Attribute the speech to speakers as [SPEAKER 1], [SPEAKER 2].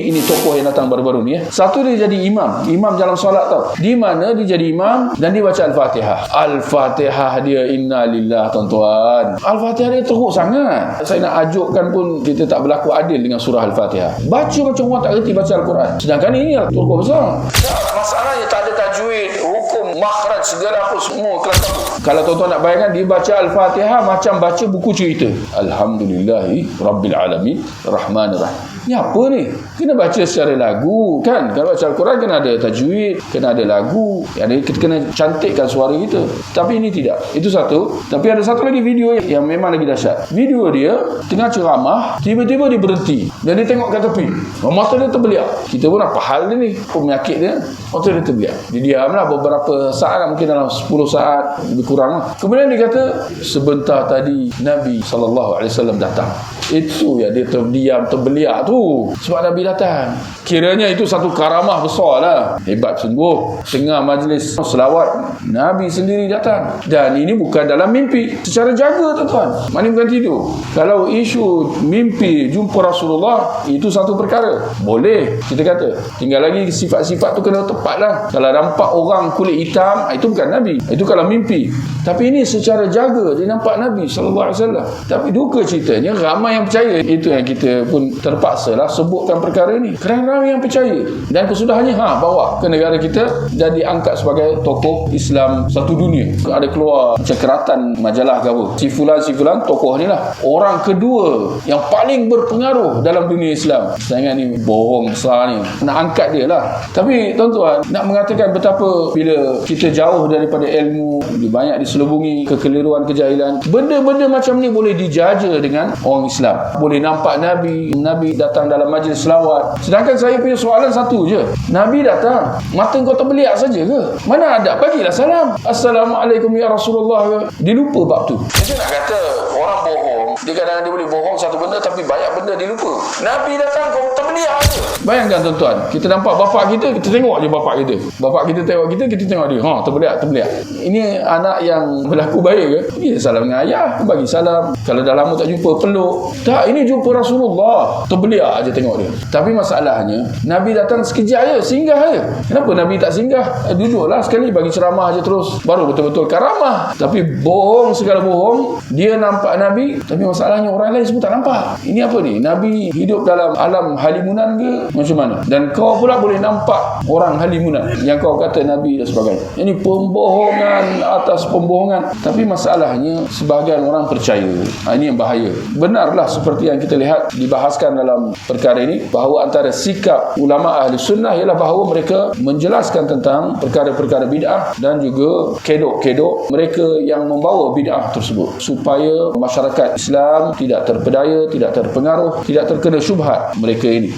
[SPEAKER 1] Ini tokoh yang datang baru-baru ni. Satu dia jadi imam dalam solat tau. Di mana dia jadi imam dan dia baca Al-Fatihah. Al-Fatihah dia inna lillah tuan-tuan. Al-Fatihah dia teruk sangat. Saya nak ajukkan pun kita tak berlaku adil dengan surah Al-Fatihah. Baca macam orang tak reti baca Al-Quran. Sedangkan ini tokoh besar. Masalahnya tak ada tajwid, hukum, makhraj, segala apa semua kelakar. Kalau tuan-tuan nak bayangkan dia baca Al-Fatihah macam baca buku cerita. Alhamdulillahi Rabbil Alamin Rahmanir Rahim. Ni apa ni? Kena baca secara lagu kan? Kalau baca Al-Quran kena ada tajwid, kena ada lagu, kita kena cantikkan suara kita. Tapi ini tidak. Itu satu. Tapi ada satu lagi video yang memang lagi dahsyat. Video dia tengah ceramah, tiba-tiba dia berhenti dan dia tengok ke tepi. Mata dia terbeliak. Kita pun apa hal dia ni? Penyakit dia. Mata dia terbeliak. Dia diamlah beberapa saat lah, mungkin dalam 10 saat lebih kurang lah. Kemudian dia kata, sebentar tadi Nabi SAW datang. Itu ya, dia terdiam, terbeliak tu sebab Nabi datang. Kiranya itu satu karamah besar lah. Hebat sungguh. Tengah majlis selawat, Nabi sendiri datang. Dan ini bukan dalam mimpi, secara jaga tuan-tuan. Mana bukan tidur. Kalau isu mimpi jumpa Rasulullah, itu satu perkara. Boleh, kita kata. Tinggal lagi sifat-sifat tu kena tepat lah. Kalau nampak orang kulit hitam, itu bukan Nabi. Itu kalau mimpi. Tapi ini secara jaga, dia nampak Nabi SAW. Tapi duka ceritanya, ramai yang percaya. Itu yang kita pun terpaksa lah sebutkan perkara ini. Kerana ramai yang percaya. Dan kesudahannya, bawa ke negara kita dan diangkat sebagai tokoh Islam satu dunia. Ada keluar macam keratan majalah ke apa. Si fulan tokoh ni lah. Orang kedua yang paling berpengaruh dalam dunia Islam. Saya ingat ni bohong besar ni. Nak angkat dia lah. Tapi tuan-tuan, nak mengatakan betapa bila kita jauh daripada ilmu, banyak diselubungi kekeliruan, kejahilan. Benda-benda macam ni boleh dijaja dengan orang Islam. Boleh nampak Nabi datang dalam majlis selawat. Sedangkan saya punya soalan satu je. Nabi datang, mata kau terbeliak saja ke? Mana ada? Bagilah salam. Assalamualaikum ya Rasulullah. Dia lupa bab tu. Kita nak kata orang bohong, dia kadang-kadang dia boleh bohong satu benda tapi banyak benda dia lupa. Nabi datang kau terbeliak je. Bayangkan tuan-tuan, kita nampak bapak kita tengok je bapak kita. Bapak kita tengok kita tengok dia. Terbeliak. Ini anak yang berlaku baik ke? Dia salam dengan ayah, bagi salam. Kalau dah lama tak jumpa, peluk. Tak, ini jumpa Rasulullah. Terbeliak aje tengok dia. Tapi masalahnya, Nabi datang sekejap je, singgah je. Kenapa Nabi tak singgah? Duduklah sekali, bagi ceramah aje terus. Baru betul-betul karamah. Tapi bohong, segala bohong. Dia nampak Nabi, tapi masalahnya orang lain semua tak nampak. Ini apa ni? Nabi hidup dalam alam halimunan ke? Macam mana? Dan kau pula boleh nampak orang halimunan yang kau kata Nabi dan sebagainya. Ini pembohongan atas pembohongan. Tapi masalahnya sebahagian orang percaya. Ini yang bahaya. Benarlah seperti yang kita lihat dibahaskan dalam perkara ini, bahawa antara sikap ulama ahli sunnah ialah bahawa mereka menjelaskan tentang perkara-perkara bid'ah dan juga kedok-kedok mereka yang membawa bid'ah tersebut, supaya masyarakat Islam tidak terpedaya, tidak terpengaruh, tidak terkena syubhat mereka ini.